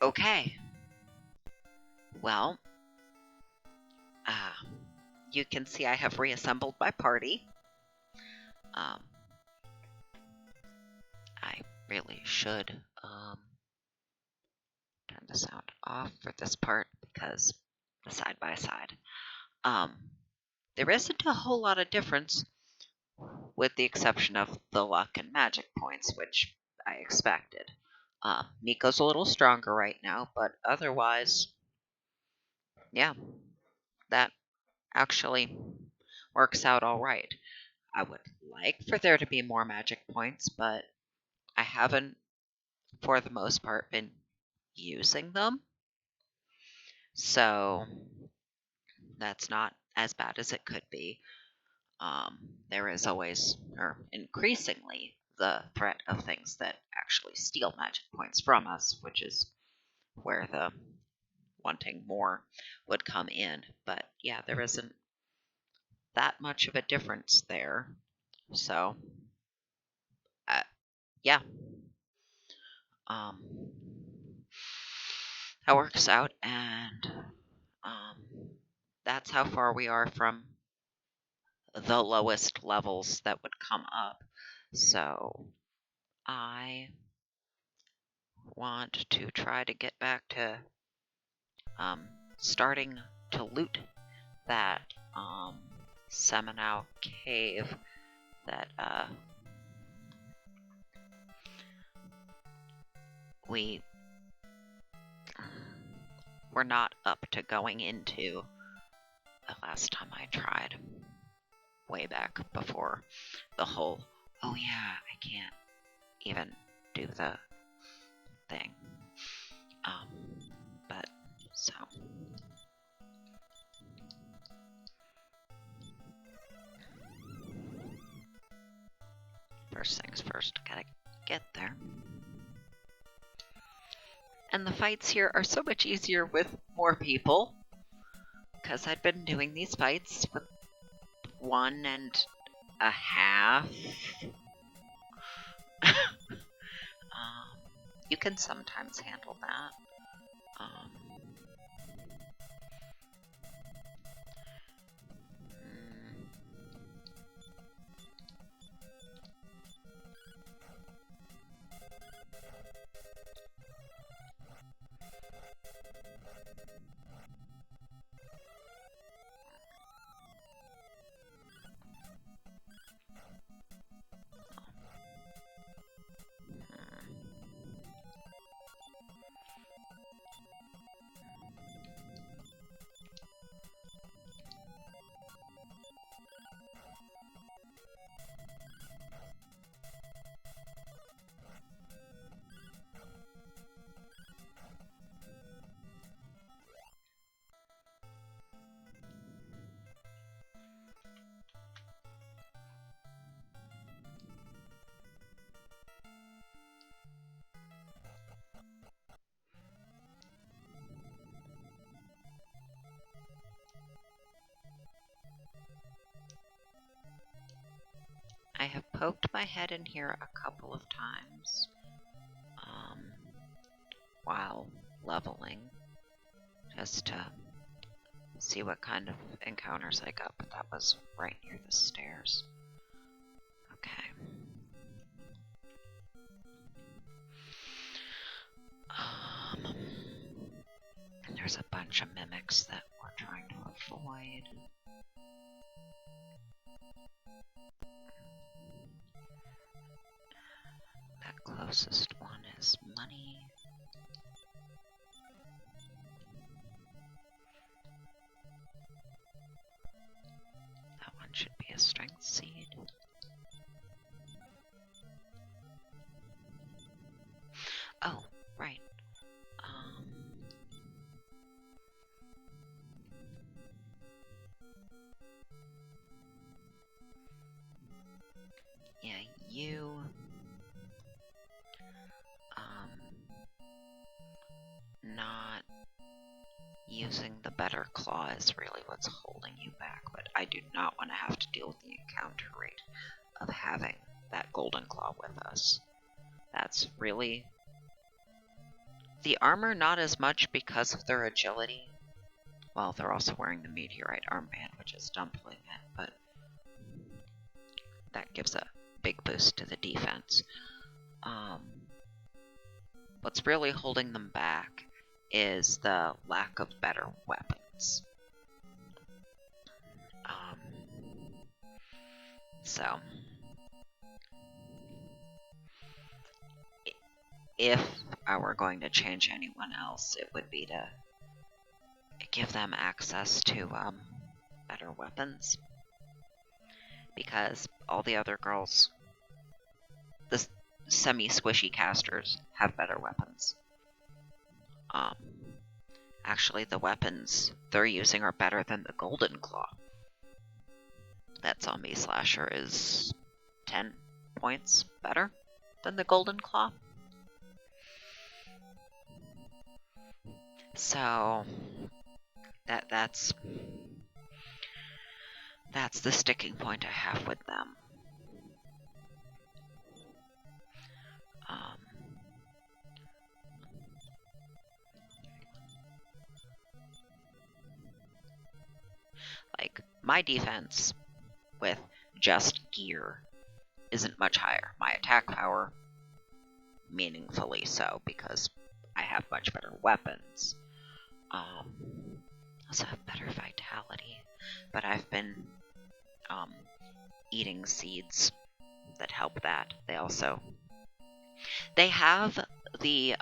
Okay. Well, you can see I have reassembled my party. I really should turn the sound off for this part because the side by side. There isn't a whole lot of difference with the exception of the luck and magic points, which I expected. Nico's a little stronger right now, but otherwise, yeah, that actually works out all right. I would like for there to be more magic points, but I haven't, for the most part, been using them. So that's not as bad as it could be. There is always, or increasingly, the threat of things that actually steal magic points from us, which is where the wanting more would come in. But yeah, there isn't that much of a difference there. So, yeah. That works out, and that's how far we are from the lowest levels that would come up. So I want to try to get back to starting to loot that Samanao cave that we were not up to going into the last time I tried. Way back before the whole, oh yeah, I can't even do the thing. But so first things first, gotta get there. And the fights here are so much easier with more people, because I'd been doing these fights with 1.5. You can sometimes handle that. I have poked my head in here a couple of times while leveling, just to see what kind of encounters I got, but that was right near the stairs. Okay. There's a bunch of mimics that we're trying to avoid. That closest one is money. That one should be a strength seed. Oh, right. Yeah, you not using the better claw is really what's holding you back, but I do not want to have to deal with the encounter rate of having that golden claw with us. That's really The armor, not as much because of their agility. Well, they're also wearing the meteorite armband, which is dumpling it, but that gives a big boost to the defense. What's really holding them back is the lack of better weapons. So, if I were going to change anyone else, it would be to give them access to better weapons. Because all the other girls, the semi-squishy casters, have better weapons. Actually, the weapons they're using are better than the Golden Claw. That zombie slasher is 10 points better than the Golden Claw. So that's the sticking point I have with them. Like, my defense with just gear isn't much higher. My attack power, meaningfully so, because I have much better weapons. I also have better vitality, but I've been eating seeds that help that. They have the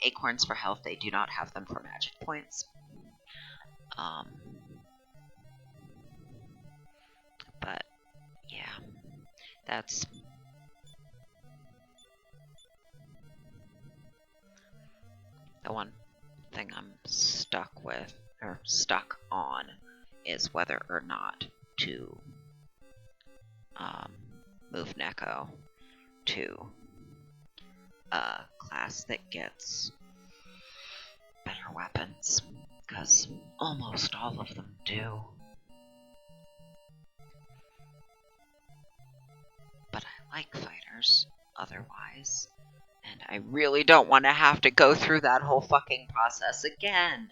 acorns for health. They do not have them for magic points. But yeah, that's the one thing I'm stuck on, is whether or not to move Neko to a class that gets better weapons, because almost all of them do. But I like fighters otherwise, and I really don't want to have to go through that whole fucking process again.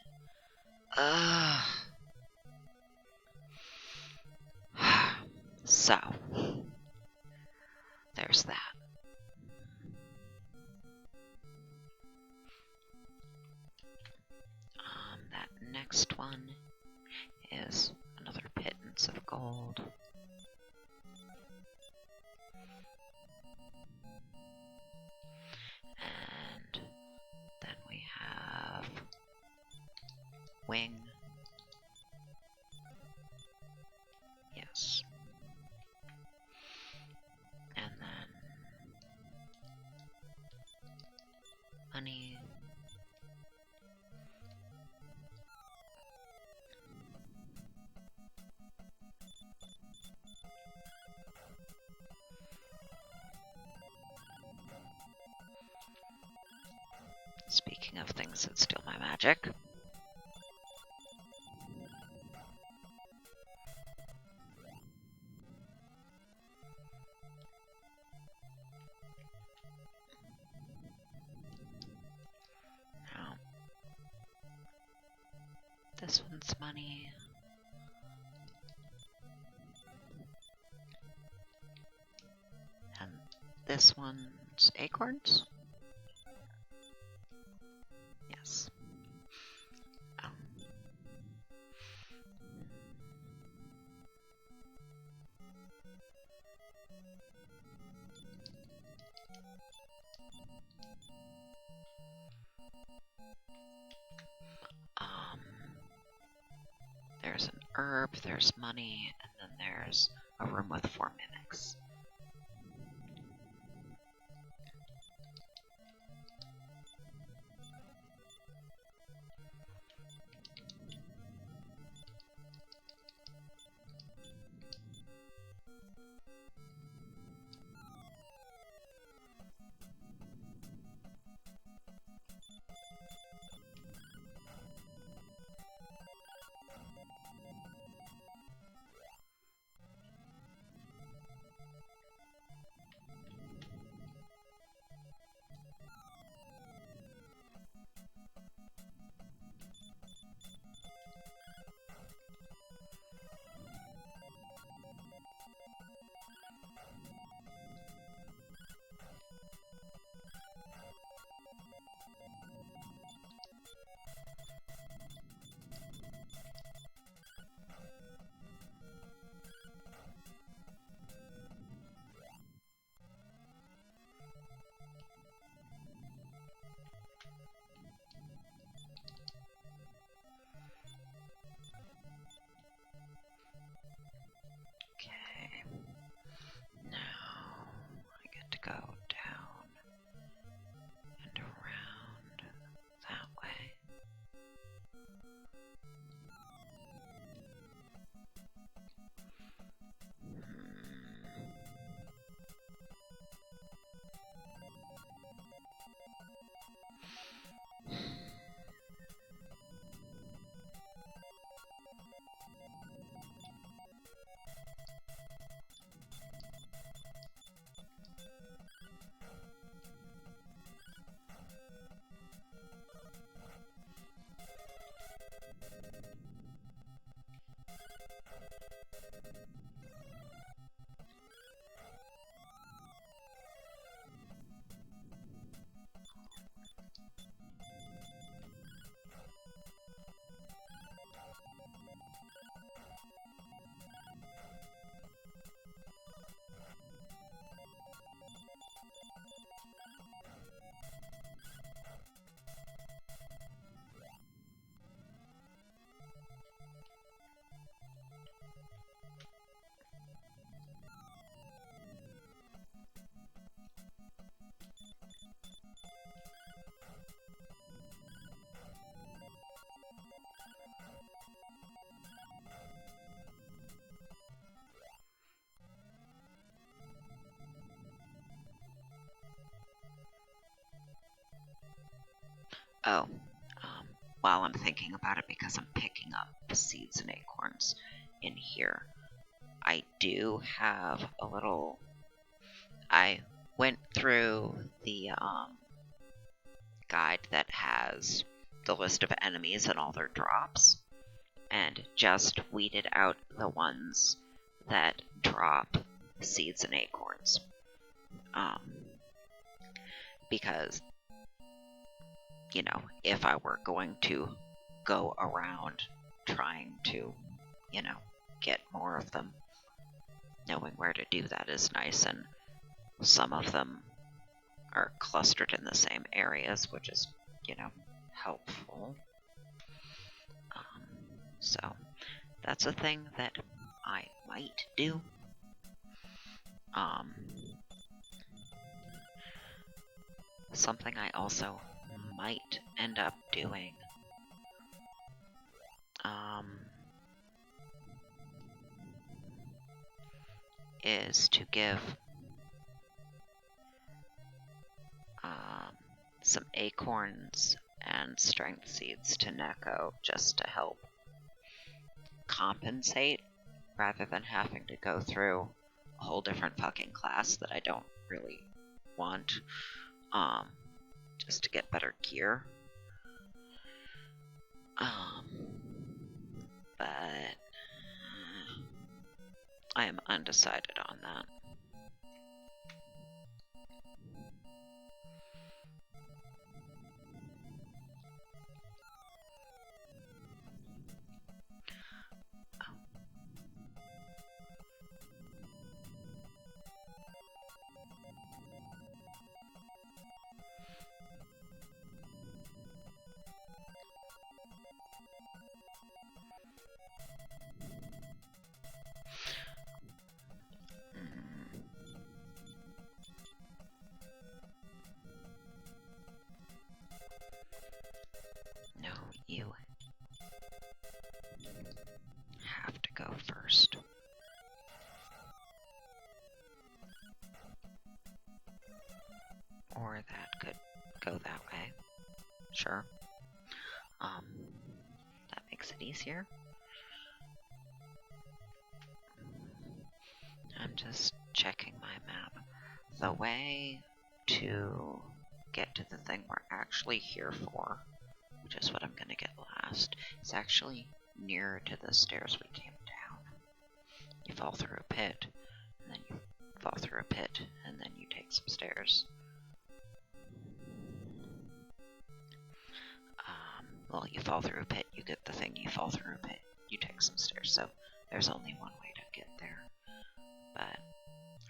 So, there's that. That next one is another pittance of gold. And then we have wing. Yes. And then money. Speaking of things that steal my magic. Now, this one's money. And this one's acorns? Yes. There's an herb, there's money, and then there's a room with 4 mimics. Okay. Now I get to go down and around that way. Oh, while I'm thinking about it, because I'm picking up seeds and acorns in here, I do have a little... I went through the guide that has the list of enemies and all their drops, and just weeded out the ones that drop seeds and acorns. Because, you know, if I were going to go around trying to, you know, get more of them, knowing where to do that is nice, and some of them are clustered in the same areas, which is, you know, helpful. So that's a thing that I might do. Something I also might end up doing is to give some acorns and strength seeds to Neko, just to help compensate, rather than having to go through a whole different fucking class that I don't really want, just to get better gear. But I am undecided on that. No, you have to go first. Or that could go that way. Sure. That makes it easier. I'm just checking my map. The way to get to the thing we're actually here for, which is what I'm gonna get last, is actually nearer to the stairs we came down. You fall through a pit, and then you fall through a pit, and then you take some stairs. Well, you fall through a pit, you get the thing, you fall through a pit, you take some stairs, so there's only one way to get there. But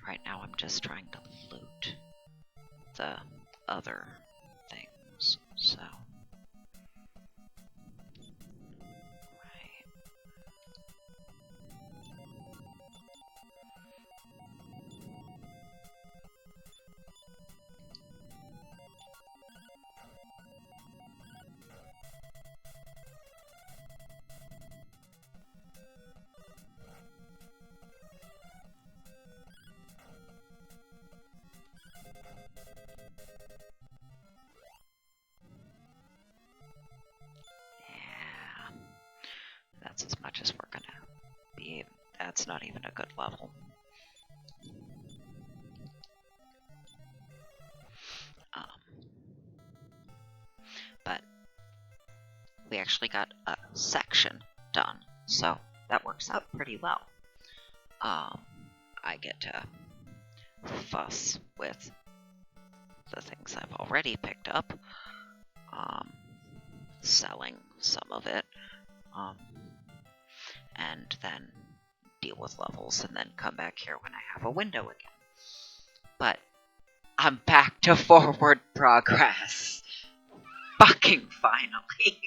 right now I'm just trying to loot the other things, so... Right. Yeah, that's as much as we're gonna be. That's not even a good level. But we actually got a section done, so that works out pretty well. I get to fuss with the things I've already picked up, selling some of it, and then deal with levels, and then come back here when I have a window again. But I'm back to forward progress. Fucking finally.